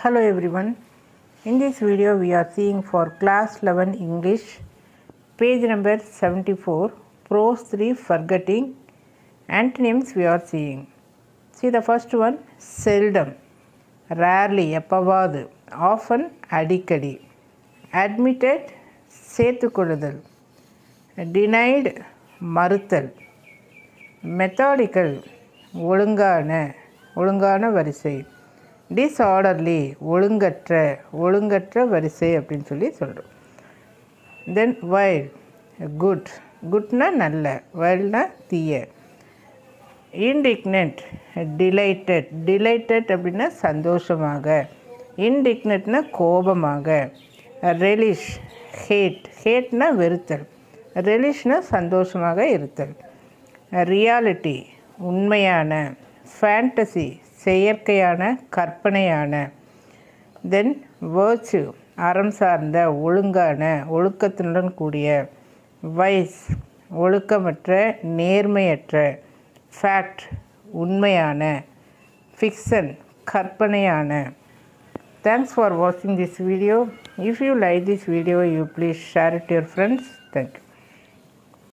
Hello everyone. In this video we are seeing for class 11 English page number 74 prose 3 forgetting antonyms we are seeing. See the first one seldom, rarely எப்பவாது, often அடிக்கடி, admitted சேர்த்துக்கொள்ளுதல், denied மறுத்தல், methodical ஒழுங்கான வரிசை, disorderly ஒழுங்கற்ற வரிசை அப்படின்னு சொல்லி சொல்கிறோம். தென் wild குட்னா நல்ல, வைல்ட்னா தீய. இன்டிக்னன்ட் டிலைட்டட் அப்படின்னா சந்தோஷமாக, இன்டிக்னட்னா கோபமாக. ரெலிஷ் ஹேட்னா வெறுத்தல், ரெலிஷ்னா சந்தோஷமாக இருத்தல். ரியாலிட்டி உண்மையான, ஃபேண்டசி செயற்கையான கற்பனையான. தென் வேர்ச்சு அறம் சார்ந்த ஒழுங்கான ஒழுக்கத்துடன் கூடிய. வைஸ் ஒழுக்கமற்ற நேர்மையற்ற. ஃபேக்ட் உண்மையான. ஃபிக்ஷன் கற்பனையான. Thanks for watching this video. If you like this video, you please share it to your friends. Thank you.